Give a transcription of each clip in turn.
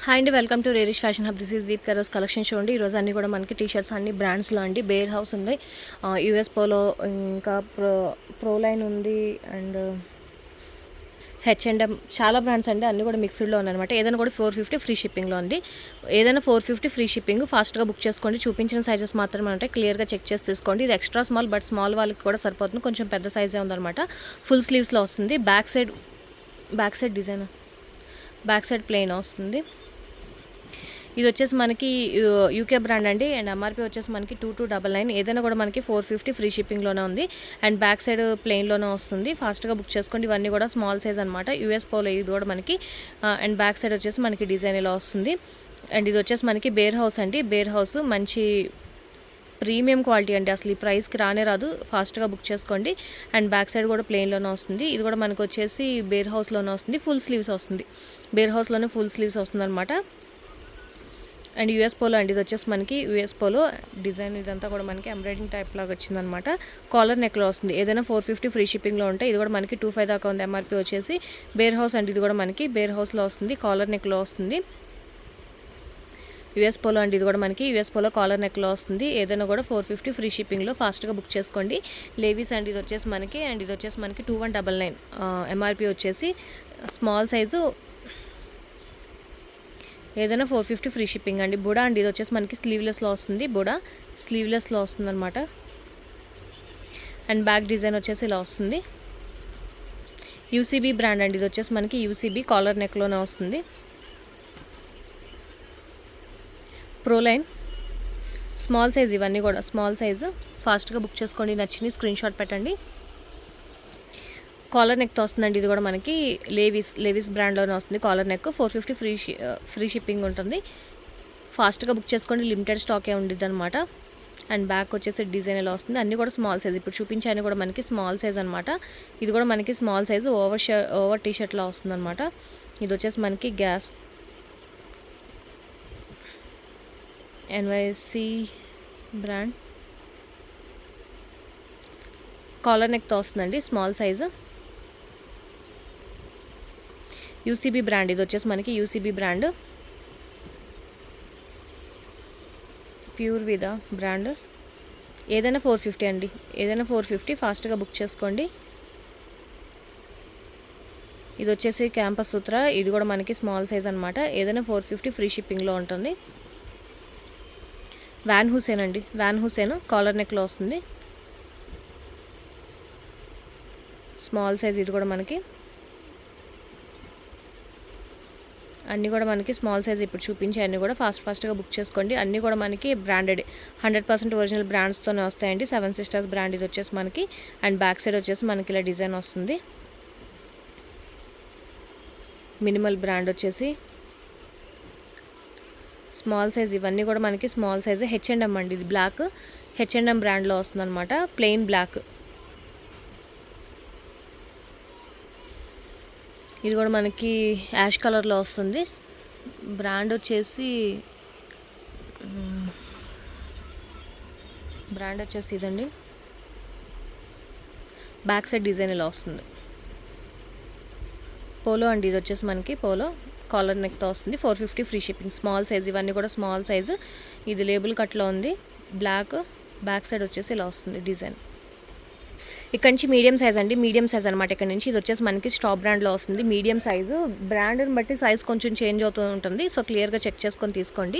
Hi అండి, welcome to రేరిష్ fashion hub. This is దీప్ కరోస్ కలెక్షన్ షో అండి. ఈరోజు అన్నీ కూడా మనకి టీషర్ట్స్ అన్ని బ్రాండ్స్లో అండి. బేర్ హౌస్ ఉంది, యూఎస్ పోలో, ఇంకా ప్రో లైన్ ఉంది, అండ్ హెచ్ఎండ్ఎం, చాలా బ్రాండ్స్ అండి. అన్నీ కూడా మిక్స్డ్లో ఉన్నాయన్నమాట. ఏదైనా కూడా 450 ఫ్రీ షిప్పింగ్లో ఉంది. ఏదైనా 450 ఫ్రీ షిప్పింగ్. ఫాస్ట్గా బుక్ చేసుకోండి. చూపించిన సైజెస్ మాత్రమే ఉంటాయి. క్లియర్గా చెక్ చేసి తీసుకోండి. ఇది ఎక్స్ట్రా స్మాల్, బట్ స్మాల్ వాళ్ళకి కూడా సరిపోతుంది. కొంచెం పెద్ద సైజే ఉందన్నమాట. ఫుల్ స్లీవ్స్లో వస్తుంది. Back side design, back side plain వస్తుంది. ఇది వచ్చేసి మనకి యూకే బ్రాండ్ అండి. అండ్ ఎంఆర్పీ వచ్చేసి మనకి 2299. ఏదైనా కూడా మనకి 450 ఫ్రీ షిప్పింగ్లోనే ఉంది. అండ్ బ్యాక్ సైడ్ ప్లెయిన్లోనే వస్తుంది. ఫాస్ట్గా బుక్ చేసుకోండి. ఇవన్నీ కూడా స్మాల్ సైజ్ అనమాట. యూఎస్ పోలో ఇది కూడా మనకి. అండ్ బ్యాక్ సైడ్ వచ్చేసి మనకి డిజైన్ ఇలా వస్తుంది. అండ్ ఇది వచ్చేసి మనకి బేర్ హౌస్ అండి. బేర్ హౌస్ మంచి ప్రీమియం క్వాలిటీ అండి. అసలు ఈ ప్రైస్కి రానే రాదు. ఫాస్ట్గా బుక్ చేసుకోండి. అండ్ బ్యాక్ సైడ్ కూడా ప్లెయిన్లోనే వస్తుంది. ఇది కూడా మనకు వచ్చేసి బేర్ హౌస్లోనే వస్తుంది. ఫుల్ స్లీవ్స్ వస్తుంది. బేర్ హౌస్లోనే ఫుల్ స్లీవ్స్ వస్తుంది అనమాట. అండ్ యూఎస్ పోలో అండి. ఇది వచ్చేసి మనకి యూఎస్ పోలో డిజైన్, ఇదంతా కూడా మనకి ఎంబ్రాయిడింగ్ టైప్ లాగా వచ్చిందనమాట. కాలర్ నెక్లో వస్తుంది. ఏదైనా 450 ఫ్రీ షిప్పింగ్లో ఉంటాయి. ఇది కూడా మనకి 25 దాకా ఉంది. ఎంఆర్పీ వచ్చేసి బేర్ హౌస్ అండి. ఇది కూడా మనకి బేర్ హౌస్లో వస్తుంది. కాలర్ నెక్లో వస్తుంది. యూఎస్ పోలో అండి. ఇది కూడా మనకి యూఎస్ పోలో కాలర్ నెక్లో వస్తుంది. ఏదైనా కూడా 450 ఫ్రీ షిప్పింగ్లో. ఫాస్ట్గా బుక్ చేసుకోండి. లేవీస్ అండి. ఇది వచ్చేసి మనకి, అండ్ ఇది వచ్చేసి మనకి 2199. ఎంఆర్పీ వచ్చేసి స్మాల్ సైజు. ఏదైనా 450 ఫ్రీ షిప్పింగ్ అండి. బుడా అండి. ఇది వచ్చేసి మనకి స్లీవ్లెస్లో వస్తుంది. బుడా స్లీవ్లెస్లో వస్తుంది అనమాట. అండ్ బ్యాక్ డిజైన్ వచ్చేసి ఇలా వస్తుంది. యూసీబీ బ్రాండ్ అండి. ఇది వచ్చేసి మనకి యూసీబీ కాలర్ నెక్లోనే వస్తుంది. ప్రో లైన్ స్మాల్ సైజ్, ఇవన్నీ కూడా స్మాల్ సైజు. ఫాస్ట్గా బుక్ చేసుకోండి. నచ్చింది స్క్రీన్ షాట్ పెట్టండి. కాలర్ నెక్తో వస్తుందండి. ఇది కూడా మనకి లేవీస్ బ్రాండ్లోనే వస్తుంది. కాలర్ నెక్ 450 ఫ్రీ షిప్పింగ్ ఉంటుంది. ఫాస్ట్గా బుక్ చేసుకోండి. లిమిటెడ్ స్టాకే ఉండిద్ది అనమాట. అండ్ బ్యాక్ వచ్చేసి డిజైన్ ఎలా వస్తుంది. అన్నీ కూడా స్మాల్ సైజ్. ఇప్పుడు చూపించాయని కూడా మనకి స్మాల్ సైజ్ అనమాట. ఇది కూడా మనకి స్మాల్ సైజు ఓవర్ టీషర్ట్లా వస్తుంది అనమాట. ఇది వచ్చేసి మనకి గ్యాస్ ఎన్వైసీ బ్రాండ్ కాలర్ నెక్తో వస్తుందండి. Small size. UCB brand. ఇది వచ్చేసి మనకి యూసీబీ బ్రాండ్. ప్యూర్ విదా బ్రాండ్. ఏదైనా 450 అండి. ఏదైనా 450. ఫాస్ట్గా బుక్ చేసుకోండి. ఇది వచ్చేసి క్యాంపస్ సూత్ర. ఇది కూడా మనకి స్మాల్ సైజ్ అనమాట. ఏదైనా 450 ఫ్రీ షిప్పింగ్లో ఉంటుంది. వ్యాన్ హుసేన్ అండి. వ్యాన్ హుసేన్ కాలర్ నెక్లో వస్తుంది. Small size. ఇది కూడా మనకి అన్నీ కూడా మనకి స్మాల్ సైజ్. ఇప్పుడు చూపించే అన్నీ కూడా ఫాస్ట్గా బుక్ చేసుకోండి. అన్నీ కూడా మనకి బ్రాండెడ్, 100% ఒరిజినల్ బ్రాండ్స్తోనే వస్తాయండి. 7 సిస్టర్స్ బ్రాండ్ ఇది వచ్చేసి మనకి. అండ్ బ్యాక్ సైడ్ వచ్చేసి మనకి ఇలా డిజైన్ వస్తుంది. మినిమల్ బ్రాండ్ వచ్చేసి స్మాల్ సైజ్. ఇవన్నీ కూడా మనకి స్మాల్ సైజ్. హెచ్ఎండ్ఎం అండి. ఇది బ్లాక్ హెచ్ఎండ్ఎం బ్రాండ్లో వస్తుంది అనమాట. Plain black. ఇది కూడా మనకి యాష్ కలర్లో వస్తుంది. బ్రాండ్ వచ్చేసి ఇదండి. బ్యాక్ సైడ్ డిజైన్ ఇలా వస్తుంది. పోలో అండి. ఇది వచ్చేసి మనకి పోలో కాలర్ నెక్తో వస్తుంది. 450 ఫ్రీ షిప్పింగ్. Small size. ఇవన్నీ కూడా స్మాల్ సైజు. ఇది లేబుల్ కట్లో ఉంది. బ్లాక్. బ్యాక్ సైడ్ వచ్చేసి ఇలా వస్తుంది డిజైన్. ఇక్కడ నుంచి మీడియం సైజ్ అండి. మీడియం సైజ్ అనమాట. ఇక్కడ నుంచి ఇది వచ్చేసి మనకి స్టాప్ బ్రాండ్లో వస్తుంది. Medium size. బ్రాండ్ని బట్టి సైజ్ కొంచెం చేంజ్ అవుతూ ఉంటుంది. సో క్లియర్గా చెక్ చేసుకొని తీసుకోండి.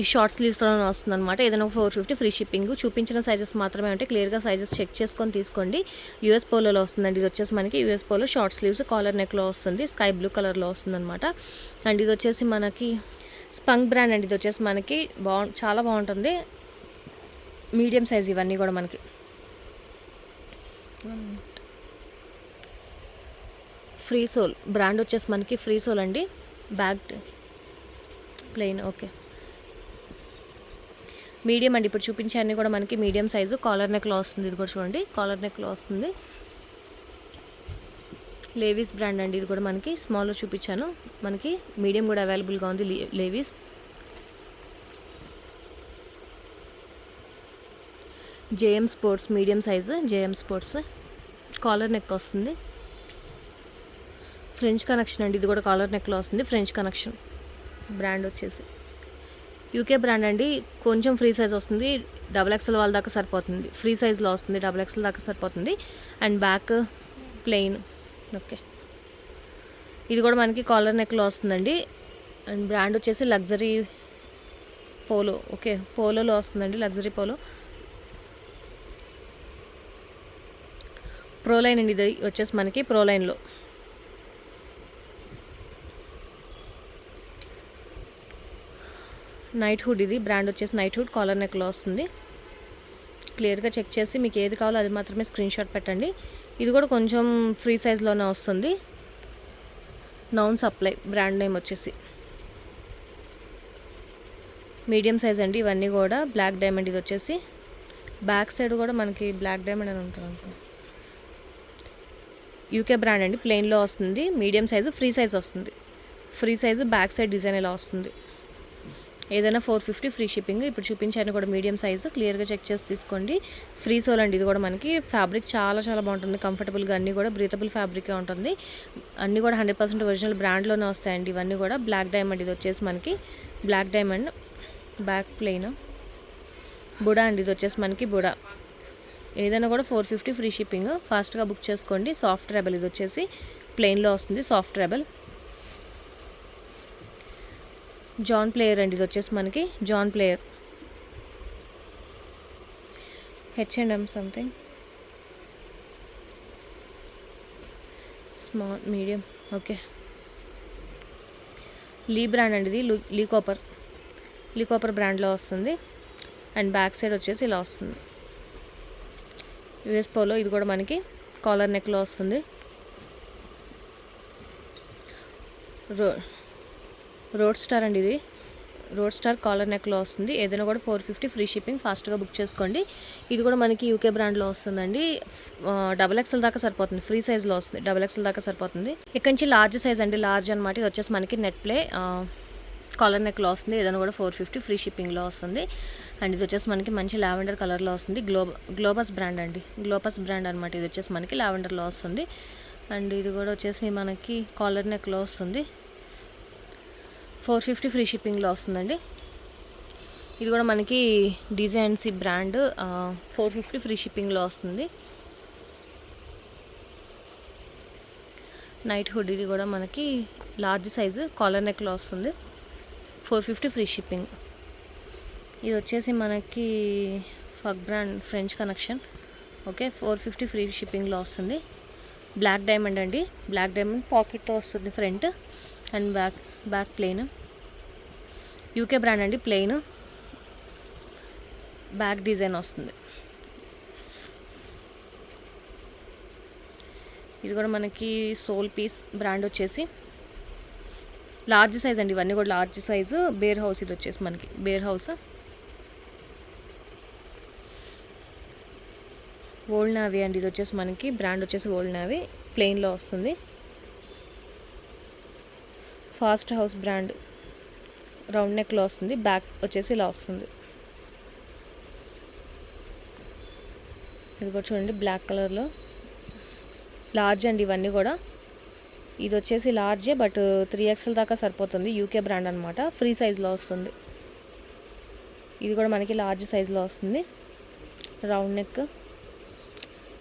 ఈ షార్ట్ స్లీవ్స్లోనే వస్తుంది అనమాట. ఏదైనా 450 ఫ్రీ షిప్పింగ్. చూపించిన సైజెస్ మాత్రమే ఉంటాయి. క్లియర్గా సైజెస్ చెక్ చేసుకొని తీసుకోండి. యూఎస్ పోలోలో వస్తుందండి. ఇది వచ్చేసి మనకి US Polo short sleeves collar నెక్లో వస్తుంది. స్కై బ్లూ కలర్లో వస్తుంది అనమాట. అండ్ ఇది వచ్చేసి మనకి స్పంక్ బ్రాండ్ అండి. ఇది వచ్చేసి మనకి చాలా బాగుంటుంది. Medium size. ఇవన్నీ కూడా మనకి ఫ్రీ సోల్ బ్రాండ్ వచ్చేసి మనకి ఫ్రీ సోల్ అండి. Back plain. ఓకే, మీడియం అండి. ఇప్పుడు చూపించే అన్నీ కూడా మనకి మీడియం సైజు. కాలర్ నెక్లో వస్తుంది. ఇది కూడా చూడండి, కాలర్ నెక్లో వస్తుంది. లేవీస్ బ్రాండ్ అండి. ఇది కూడా మనకి స్మాల్లో చూపించాను. మనకి మీడియం కూడా అవైలబుల్గా ఉంది. Levi's. JM sports medium size. JM sports collar neck వస్తుంది. ఫ్రెంచ్ కనెక్షన్ అండి. ఇది కూడా కాలర్ నెక్లో వస్తుంది. French Connection. బ్రాండ్ వచ్చేసి యూకే బ్రాండ్ అండి. కొంచెం ఫ్రీ సైజ్ వస్తుంది, XXL వాళ్ళ దాకా సరిపోతుంది. ఫ్రీ సైజ్లో వస్తుంది, XXL దాకా సరిపోతుంది. And back plain. ఓకే, ఇది కూడా మనకి కాలర్ నెక్లో వస్తుందండి. అండ్ బ్రాండ్ వచ్చేసి లగ్జరీ పోలో. ఓకే, పోలోలో వస్తుందండి, లగ్జరీ పోలో. ప్రోలైన్ అండి, ఇది వచ్చేసి మనకి ప్రోలైన్లో. నైట్ హుడ్, ఇది బ్రాండ్ వచ్చేసి నైట్ హుడ్, కాలర్ నెక్లో వస్తుంది. క్లియర్గా చెక్ చేసి మీకు ఏది కావాలో అది మాత్రమే స్క్రీన్ షాట్ పెట్టండి. ఇది కూడా కొంచెం ఫ్రీ సైజ్లోనే వస్తుంది. నౌన్ సప్లై బ్రాండ్ నేమ్ వచ్చేసి. మీడియం సైజ్ అండి ఇవన్నీ కూడా. బ్లాక్ డైమండ్, ఇది వచ్చేసి బ్యాక్ సైడ్ కూడా మనకి బ్లాక్ డైమండ్ అని ఉంటుంది. యూకే బ్రాండ్ అండి, ప్లెయిన్లో వస్తుంది. మీడియం సైజు, ఫ్రీ సైజ్ వస్తుంది. Free size back side design ఇలా వస్తుంది. ఏదైనా 450 ఫ్రీ షిప్పింగ్. ఇప్పుడు చూపించాను కూడా మీడియం సైజు, క్లియర్గా చెక్ చేసి తీసుకోండి. ఫ్రీ సోల్ అండి, ఇది కూడా మనకి. ఫ్యాబ్రిక్ చాలా చాలా బాగుంటుంది, కంఫర్టబుల్గా. అన్నీ కూడా బ్రీతబుల్ ఫ్యాబ్రికే ఉంటుంది. అన్నీ కూడా 100% ఒరిజినల్ బ్రాండ్లోనే వస్తాయండి ఇవన్నీ కూడా. బ్లాక్ డైమండ్, ఇది వచ్చేసి మనకి బ్లాక్ డైమండ్. Back plain. బుడా అండి, ఇది వచ్చేసి మనకి బుడా. ఏదైనా కూడా 450 ఫ్రీ షిప్పింగ్. ఫాస్ట్గా బుక్ చేసుకోండి. సాఫ్ట్ రెబల్, ఇది వచ్చేసి ప్లెయిన్లో వస్తుంది, సాఫ్ట్ రెబల్. జాన్ ప్లేయర్ అండి, ఇది వచ్చేసి మనకి John Player. H&M something. Small, medium. Okay, Lee brand అండి, ఇది లీ కాపర్ బ్రాండ్లో వస్తుంది. అండ్ బ్యాక్ సైడ్ వచ్చేసి ఇలా వస్తుంది. యూఎస్ పోలో, ఇది కూడా మనకి కాలర్ నెక్లో వస్తుంది. రోడ్ స్టార్ అండి, ఇది రోడ్ స్టార్ కాలర్ నెక్లో వస్తుంది. ఏదైనా కూడా 450 ఫ్రీ షిప్పింగ్. ఫాస్ట్గా బుక్ చేసుకోండి. ఇది కూడా మనకి యూకే బ్రాండ్లో వస్తుందండి. XXL దాకా సరిపోతుంది, ఫ్రీ సైజ్లో వస్తుంది. XXL దాకా సరిపోతుంది. ఇక్కడ నుంచి లార్జ్ సైజ్ అండి, లార్జ్ అనమాట. ఇది వచ్చేసి మనకి నెట్ ప్లే కాలర్ నెక్లో వస్తుంది. ఏదైనా కూడా 450 ఫ్రీ షిప్పింగ్లో వస్తుంది. అండ్ ఇది వచ్చేసి మనకి మంచి లావెండర్ కలర్లో వస్తుంది. గ్లోబస్ బ్రాండ్ అండి, గ్లోబస్ బ్రాండ్ అనమాట. ఇది వచ్చేసి మనకి లావెండర్లో వస్తుంది. అండ్ ఇది కూడా వచ్చేసి మనకి కాలర్ నెక్లో వస్తుంది. 450 ఫ్రీ షిప్పింగ్లో వస్తుందండి. ఇది కూడా మనకి డిజైన్సీ బ్రాండ్. 450 ఫ్రీ షిప్పింగ్లో వస్తుంది. నైట్ హుడ్, ఇది కూడా మనకి లార్జ్ సైజు, కాలర్ నెక్లో వస్తుంది. 450 ఫ్రీ షిప్పింగ్. ఇది వచ్చేసి మనకి ఫగ్ brand, French Connection. Okay, 450 free షిప్పింగ్లో వస్తుంది. బ్లాక్ డైమండ్ అండి, బ్లాక్ డైమండ్ పాకెట్తో వస్తుంది front. And back plain. UK brand అండి, ప్లెయిన్. బ్యాక్ డిజైన్ వస్తుంది. ఇది కూడా మనకి సోల్ పీస్ బ్రాండ్ వచ్చేసి లార్జ్ సైజ్ అండి. ఇవన్నీ కూడా లార్జ్ సైజు. బేర్ హౌస్, ఇది వచ్చేసి మనకి బేర్ హౌస్. ఓల్డ్ నావీ అండి, ఇది వచ్చేసి మనకి బ్రాండ్ వచ్చేసి ఓల్డ్ నావీ, ప్లెయిన్లో వస్తుంది. ఫాస్ట్ హౌస్ బ్రాండ్, రౌండ్ నెక్లో వస్తుంది. బ్యాక్ వచ్చేసి ఇలా వస్తుంది. ఇది కూడా చూడండి, బ్లాక్ కలర్లో లార్జ్ అండి ఇవన్నీ కూడా. ఇది వచ్చేసి లార్జే, బట్ 3XL దాకా సరిపోతుంది. యూకే బ్రాండ్ అనమాట, ఫ్రీ సైజ్లో వస్తుంది. ఇది కూడా మనకి లార్జ్ సైజ్లో వస్తుంది. రౌండ్ నెక్,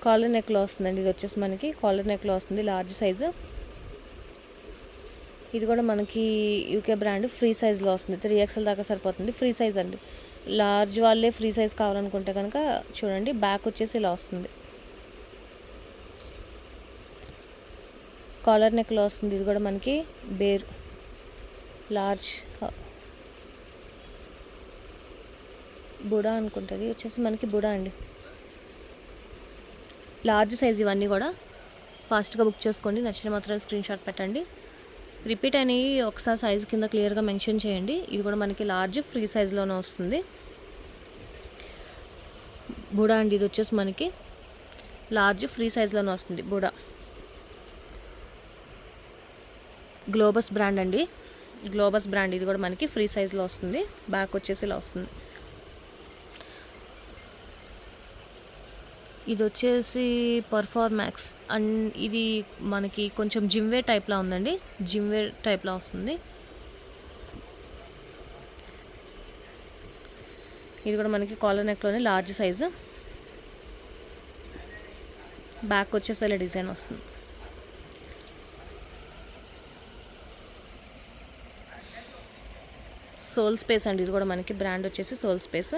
కాలర్ నెక్లో వస్తుందండి. ఇది వచ్చేసి మనకి కాలర్ నెక్లో వస్తుంది, లార్జ్ సైజు. ఇది కూడా మనకి యూకే బ్రాండ్, ఫ్రీ సైజ్లో వస్తుంది. 3XL దాకా సరిపోతుంది, ఫ్రీ సైజ్ అండి. లార్జ్ వాళ్ళే ఫ్రీ సైజ్ కావాలనుకుంటే కనుక చూడండి, బ్యాక్ వచ్చేసి ఇలా వస్తుంది. కాలర్ నెక్లో వస్తుంది. ఇది కూడా మనకి బేర్, లార్జ్. బుడా అనుకుంటుంది, వచ్చేసి మనకి బుడా అండి. లార్జ్ సైజ్ ఇవన్నీ కూడా. ఫాస్ట్గా బుక్ చేసుకోండి. నచ్చిన మాత్రం స్క్రీన్ షాట్ పెట్టండి. రిపీట్ అని ఒకసారి సైజ్ కింద క్లియర్గా మెన్షన్ చేయండి. ఇది కూడా మనకి లార్జ్, ఫ్రీ సైజ్లోనే వస్తుంది. బుడా అండి, ఇది వచ్చేసి మనకి లార్జ్, ఫ్రీ సైజ్లోనే వస్తుంది బుడా. గ్లోబస్ బ్రాండ్ అండి, గ్లోబస్ బ్రాండ్. ఇది కూడా మనకి ఫ్రీ సైజ్లో వస్తుంది. బ్యాక్ వచ్చేసి ఇలా వస్తుంది. ఇది వచ్చేసి పర్ఫార్మాక్స్ అండ్ ఇది మనకి కొంచెం జిమ్ వేర్ టైప్లో ఉందండి. జిమ్ వేర్ టైప్లో వస్తుంది. ఇది కూడా మనకి కాలర్ నెక్లోనే లార్జ్ సైజు. బ్యాక్ వచ్చేసి ఇలా డిజైన్ వస్తుంది. సోల్ స్పేస్ అండి, ఇది కూడా మనకి బ్రాండ్ వచ్చేసి సోల్ స్పేస్.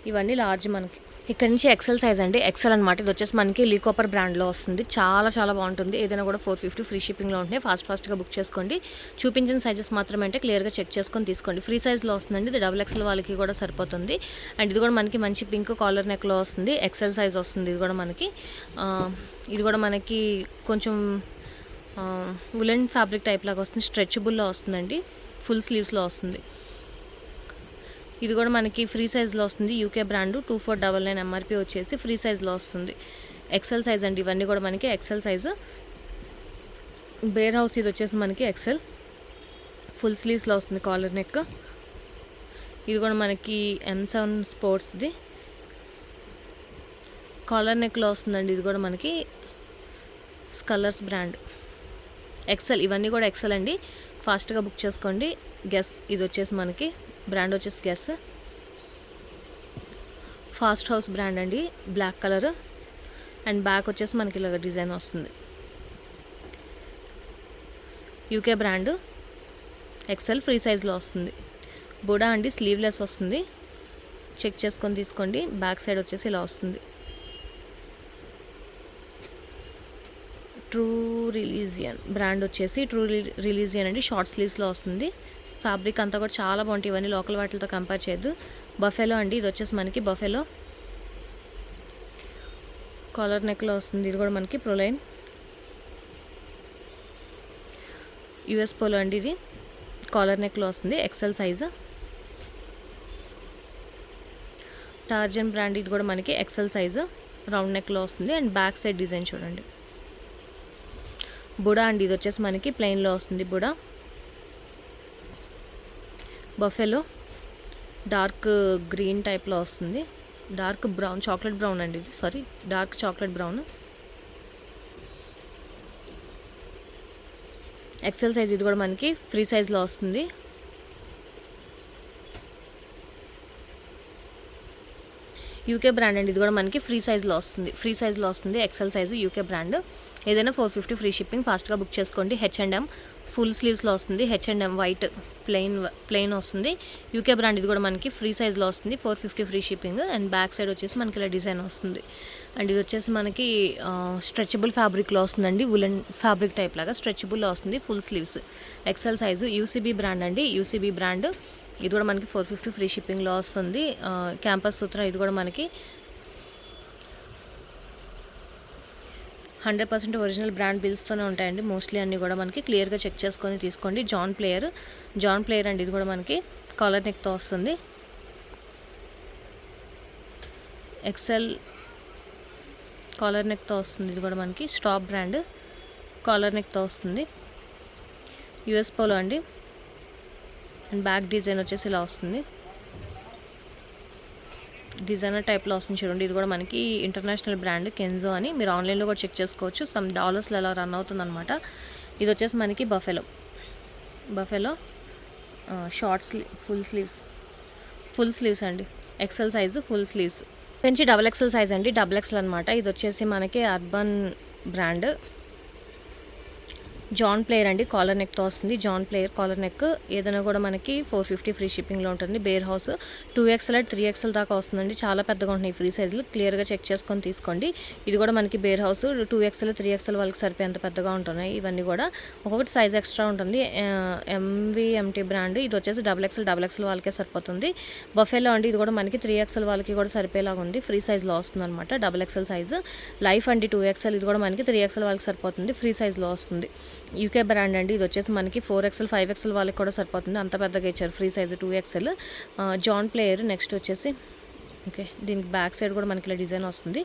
ఇవన్నీ లార్జ్ మనకి. ఇక్కడ నుంచి ఎక్సెల్ సైజ్ అండి, ఎక్సెల్ అనమాట. ఇది వచ్చేసి మనకి లీ కాపర్ బ్రాండ్లో వస్తుంది. చాలా చాలా బాగుంటుంది. ఏదైనా కూడా 450 ఫ్రీ షిప్పింగ్లో ఉంటున్నాయి. ఫాస్ట్గా బుక్ చేసుకోండి. చూపించిన సైజెస్ మాత్రమే అంటే క్లియర్గా చెక్ చేసుకొని తీసుకోండి. ఫ్రీ సైజ్లో వస్తుందండి. ఇది XXL వాళ్ళకి కూడా సరిపోతుంది. అండ్ ఇది కూడా మనకి మంచి పింక్ కాలర్ నెక్లో వస్తుంది. ఎక్సెల్ సైజ్ వస్తుంది. ఇది కూడా మనకి కొంచెం ఉలెన్ ఫ్యాబ్రిక్ టైప్ లాగా వస్తుంది. స్ట్రెచబుల్లో వస్తుందండి. ఫుల్ స్లీవ్స్లో వస్తుంది. ఇది కూడా మనకి ఫ్రీ సైజ్లో వస్తుంది. యూకే బ్రాండ్ 2499 MRP వచ్చేసి ఫ్రీ సైజ్లో వస్తుంది. ఎక్సెల్ సైజ్ అండి. ఇవన్నీ కూడా మనకి ఎక్సెల్ సైజు. బేర్ హౌస్ ఇది వచ్చేసి మనకి ఎక్సెల్ ఫుల్ స్లీవ్స్లో వస్తుంది. Collar neck. ఇది కూడా మనకి M7 స్పోర్ట్స్ది కాలర్ నెక్లో వస్తుందండి. ఇది కూడా మనకి స్కలర్స్ బ్రాండ్ ఎక్సెల్. ఇవన్నీ కూడా ఎక్సెల్ అండి. ఫాస్ట్గా బుక్ చేసుకోండి. గెస్ ఇది వచ్చేసి మనకి బ్రాండ్ వచ్చేసి గెస్. ఫాస్ట్ హౌస్ బ్రాండ్ అండి, బ్లాక్ కలర్. అండ్ బ్యాక్ వచ్చేసి మనకి ఇలాగ డిజైన్ వస్తుంది. యూకే బ్రాండ్ ఎక్సెల్ ఫ్రీ సైజ్లో వస్తుంది. బుడా అండి, స్లీవ్లెస్ వస్తుంది. చెక్ చేసుకొని తీసుకోండి. బ్యాక్ సైడ్ వచ్చేసి ఇలా వస్తుంది. ట్రూ రిలీజియన్ బ్రాండ్ వచ్చేసి ట్రూ రిలీజియన్ అండి, షార్ట్ స్లీవ్స్లో వస్తుంది. ఫ్యాబ్రిక్ అంతా కూడా చాలా బాగుంటాయి. ఇవన్నీ లోకల్ వాటితో కంపేర్ చేయొద్దు. బఫెలో అండి, ఇది వచ్చేసి మనకి బఫెలో కాలర్ నెక్లో వస్తుంది. ఇది కూడా మనకి ప్రొలైన్ యుఎస్ పోలో అండి. ఇది కాలర్ నెక్లో వస్తుంది. XL size. Tarzan brand. ఇది కూడా మనకి ఎక్సెల్ సైజు, రౌండ్ నెక్లో వస్తుంది. అండ్ బ్యాక్ సైడ్ డిజైన్ చూడండి. బుడా అండి, ఇది వచ్చేసి మనకి ప్లెయిన్లో వస్తుంది. బుడా బఫెలో డార్క్ గ్రీన్ టైప్లో వస్తుంది. డార్క్ బ్రౌన్, చాక్లెట్ బ్రౌన్ అండి ఇది. Sorry, dark chocolate brown. XL size. ఇది కూడా మనకి ఫ్రీ సైజ్లో వస్తుంది. యూకే బ్రాండ్ అండి. ఇది కూడా మనకి ఫ్రీ సైజ్లో వస్తుంది. XL size, UK brand. ఏదైనా 450 ఫ్రీ షిప్పింగ్. ఫాస్ట్గా బుక్ చేసుకోండి. H&M ఫుల్ స్లీవ్స్లో వస్తుంది. H&M వైట్ ప్లెయిన్ వస్తుంది. UK brand. ఇది కూడా మనకి ఫ్రీ సైజ్లో వస్తుంది. 450 free shipping. And back side వచ్చేసి మనకి ఇలా డిజైన్ వస్తుంది. అండ్ ఇది వచ్చేసి మనకి స్ట్రెచబుల్ ఫ్యాబ్రిక్లో వస్తుందండి. ఉలెన్ ఫ్యాబ్రిక్ టైప్ లాగా స్ట్రెచబుల్లో వస్తుంది. Full sleeves. XL size. UCB brand అండి, యూసీబీ బ్రాండ్. ఇది కూడా మనకి 450 ఫ్రీ షిప్పింగ్లో వస్తుంది. క్యాంపస్ సూత్ర. ఇది కూడా మనకి 100% ఒరిజినల్ బ్రాండ్ బిల్స్తోనే ఉంటాయండి మోస్ట్లీ అన్నీ కూడా. మనకి క్లియర్గా చెక్ చేసుకొని తీసుకోండి. జాన్ ప్లేయర్ అండి. ఇది కూడా మనకి కాలర్ నెక్తో వస్తుంది. ఎక్సెల్ కాలర్ నెక్తో వస్తుంది. ఇది కూడా మనకి స్టాప్ బ్రాండ్ కాలర్ నెక్తో వస్తుంది. యుఎస్ పోలో అండి. అండ్ బ్యాక్ డిజైన్ వచ్చేసి ఇలా వస్తుంది. డిజైనర్ టైప్లో వస్తుంది చూడండి. ఇది కూడా మనకి ఇంటర్నేషనల్ బ్రాండ్ కెన్జో అని. మీరు ఆన్లైన్లో కూడా చెక్ చేసుకోవచ్చు. సమ్ డాలర్స్లో అలా రన్ అవుతుందన్నమాట. ఇది వచ్చేసి మనకి బఫెలో షార్ట్ ఫుల్ స్లీవ్స్ అండి. XL size, full sleeves. నుంచి XXL సైజ్ అండి, XXL అనమాట. ఇది వచ్చేసి మనకి అర్బన్ బ్రాండ్. జాన్ ప్లేయర్ అండి, కాలర్ నెక్తో వస్తుంది. John Player collar neck. ఏదైనా కూడా మనకి 450 ఫ్రీ షిప్పింగ్లో ఉంటుంది. బేర్ హౌస్ 2XL 3XL దాకా వస్తుందండి. చాలా పెద్దగా ఉంటున్నాయి ఫ్రీ సైజులు. క్లియర్గా చెక్ చేసుకొని తీసుకోండి. ఇది కూడా మనకి బేర్ హౌస్ 2XL 3XL వాళ్ళకి సరిపోయేంత పెద్దగా ఉంటున్నాయి. ఇవన్నీ కూడా ఒక్కొక్కటి సైజ్ ఎక్స్ట్రా ఉంటుంది. MVMT brand. ఇది వచ్చేసి XXL వాళ్ళకే సరిపోతుంది. బఫెలో అండి. ఇది కూడా మనకి 3XL వాళ్ళకి కూడా సరిపోయేలాగా ఉంది. ఫ్రీ సైజ్లో వస్తుంది అనమాట. XXL size. లైఫ్ అండి 2XL. ఇది కూడా మనకి 3XL వాళ్ళకి సరిపోతుంది. ఫ్రీ సైజ్లో వస్తుంది. యూకే బ్రాండ్ అండి. ఇది వచ్చేసి మనకి 4XL 5XL వాళ్ళకి కూడా సరిపోతుంది. అంత పెద్దగా ఇచ్చారు. Free size 2XL. John Player. Next వచ్చేసి ఓకే, దీనికి బ్యాక్ సైడ్ కూడా మనకి ఇలా డిజైన్ వస్తుంది.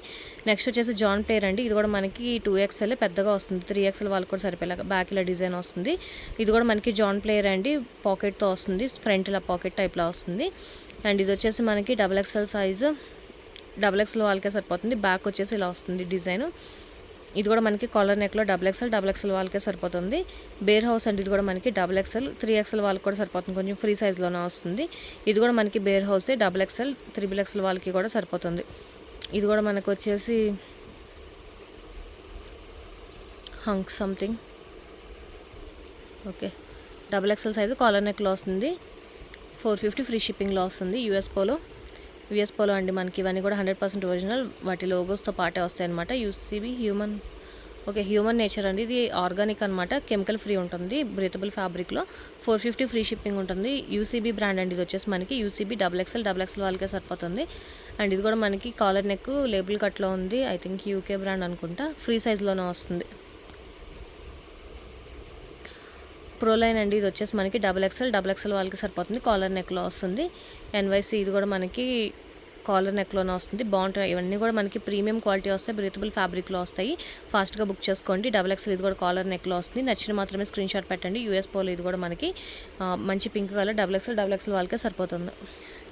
నెక్స్ట్ వచ్చేసి జాన్ ప్లేయర్ అండి. ఇది కూడా మనకి 2XL పెద్దగా వస్తుంది. 3XL వాళ్ళకి కూడా సరిపోయేలాగా బ్యాక్ ఇలా డిజైన్ వస్తుంది. ఇది కూడా మనకి జాన్ ప్లేయర్ అండి. పాకెట్తో వస్తుంది. ఫ్రంట్ ఇలా పాకెట్ టైప్లో వస్తుంది. అండ్ ఇది వచ్చేసి మనకి XXL సైజు. XXL వాళ్ళకే సరిపోతుంది. బ్యాక్ వచ్చేసి ఇలా వస్తుంది డిజైన్. ఇది కూడా మనకి కాలర్ నెక్లో డబుల్ ఎక్స్ఎల్ వాళ్ళకే సరిపోతుంది. బేర్ హౌస్ అండి, ఇది కూడా మనకి XXL 3XL వాళ్ళకి కూడా సరిపోతుంది, కొంచెం ఫ్రీ సైజ్లోనే వస్తుంది. ఇది కూడా మనకి బేర్ హౌసే, XXL 3XL వాళ్ళకి కూడా సరిపోతుంది. ఇది కూడా మనకు వచ్చేసి Hunk something, okay, XXL size collar నెక్లో వస్తుంది. 450 ఫ్రీ షిప్పింగ్లో వస్తుంది. యూఎస్ పోలో అండి మనకి ఇవన్నీ కూడా 100% ఒరిజినల్, వాటి లోగోస్తో పాటే వస్తాయి అనమాట. యూసీబీ హ్యూమన్ నేచర్ అండి, ఇది ఆర్గానిక్ అనమాట, కెమికల్ ఫ్రీ ఉంటుంది, బ్రీతబుల్ ఫ్యాబ్రిక్లో. 450 ఫ్రీ షిప్పింగ్ ఉంటుంది. యూసీబీ బ్రాండ్ అండి, ఇది వచ్చేసి మనకి యూసీబీ XXL వాళ్ళకే సరిపోతుంది. అండ్ ఇది కూడా మనకి కాలర్ నెక్ లేబుల్ కట్లో ఉంది, ఐ థింక్ యూకే బ్రాండ్ అనుకుంటా, ఫ్రీ సైజ్లోనే వస్తుంది. ప్రోలైన్ అండి, ఇది వచ్చేసి మనకి XXL వాళ్ళకి సరిపోతుంది, కాలర్ నెక్లో వస్తుంది. ఎన్వైసీ ఇది కూడా మనకి కాలర్ నెక్లోనే వస్తుంది. బాగుంటాయి ఇవన్నీ కూడా మనకి ప్రీమియం క్వాలిటీ వస్తాయి, బ్రీతబుల్ ఫ్యాబ్రిక్లో వస్తాయి. ఫాస్ట్గా బుక్ చేసుకోండి. XXL ఇది కూడా కాలర్ నెక్లో వస్తుంది. నచ్చిన మాత్రమే స్క్రీన్ షాట్ పెట్టండి. యూఎస్ పోలో ఇది కూడా మనకి మంచి పింక్ కలర్ XXL వాళ్ళకే సరిపోతుంది.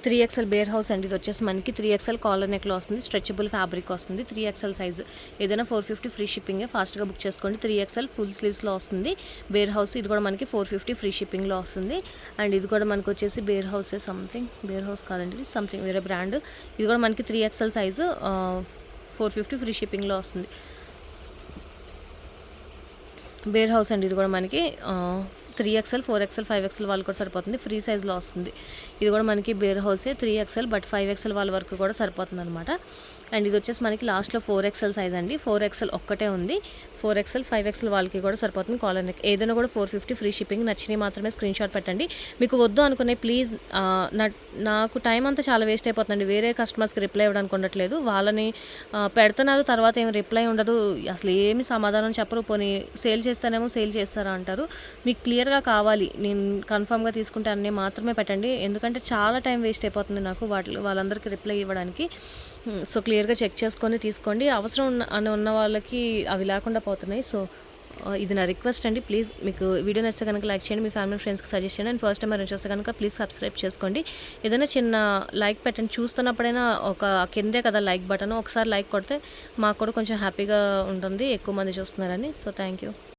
3XL బేర్ హౌస్ అండి, ఇది వచ్చేసి మనకి 3XL కాలర్ నెక్లో వస్తుంది, స్ట్రెచబుల్ ఫ్యాబ్రిక్ వస్తుంది, 3XL సైజు. ఏదైనా 450 ఫ్రీ షిప్పింగే, ఫాస్ట్గా బుక్ చేసుకోండి. 3XL ఫుల్ స్లీవ్స్లో వస్తుంది. బేర్ హౌస్ ఇది కూడా మనకి 450 ఫ్రీ షిప్పింగ్లో వస్తుంది. అండ్ ఇది కూడా మనకు వచ్చేసి బేర్ హౌసే, బేర్ హౌస్ కాదండి, సంథింగ్ వేరే బ్రాండ్. ఇది కూడా మనకి 3XL సైజు 450 ఫ్రీ షిప్పింగ్లో వస్తుంది. బేర్ హౌస్ అండి, ఇది కూడా మనకి 3XL 4XL 5XL వాళ్ళు కూడా సరిపోతుంది, ఫ్రీ సైజ్లో వస్తుంది. ఇది కూడా మనకి బేర్ హౌసే, 3XL బట్ 5XL వాళ్ళ వరకు కూడా సరిపోతుంది అనమాట. అండ్ ఇది వచ్చేసి మనకి లాస్ట్లో 4XL సైజ్ అండి, 4XL ఒక్కటే ఉంది. 4XL 5XL వాళ్ళకి కూడా సరిపోతుంది కాలర్ నెక్. ఏదైనా కూడా 450 ఫ్రీ షిప్పింగ్. నచ్చినవి మాత్రమే స్క్రీన్ షాట్ పెట్టండి. మీకు వద్దు అనుకునే ప్లీజ్, నాకు టైం అంతా చాలా వేస్ట్ అయిపోతుందండి, వేరే కస్టమర్స్కి రిప్లై ఇవ్వడానికి ఉండట్లేదు. వాళ్ళని పెడుతున్నారు, తర్వాత ఏమి రిప్లై ఉండదు, అసలు ఏమి సమాధానం చెప్పరు. పోనీ సేల్ చేస్తానేమో సేల్ చేస్తారా అంటారు. మీకు క్లియర్గా కావాలి, నేను కన్ఫామ్గా తీసుకుంటే అన్నీ మాత్రమే పెట్టండి, ఎందుకంటే చాలా టైం వేస్ట్ అయిపోతుంది నాకు వాళ్ళందరికీ రిప్లై ఇవ్వడానికి. సో క్లియర్గా చెక్ చేసుకొని తీసుకోండి. అవసరం ఉన్న వాళ్ళకి అవి లేకుండా పోతున్నాయి. సో ఇది నా రిక్వెస్ట్ అండి, ప్లీజ్ మీకు వీడియో నచ్చితే కనుక లైక్ చేయండి, మీ ఫ్యామిలీ ఫ్రెండ్స్కి సజెస్ట్ చేయండి. అండ్ ఫస్ట్ టైం మీరు చూస్తే కనుక ప్లీజ్ సబ్స్క్రైబ్ చేసుకోండి. ఏదైనా చిన్న లైక్ పెట్టండి, చూస్తున్నప్పుడైనా ఒక కిందే కదా లైక్ బటన్, ఒకసారి లైక్ కొడితే మాకు కూడా కొంచెం హ్యాపీగా ఉంటుంది, ఎక్కువ మంది చూస్తున్నారని. So thank you.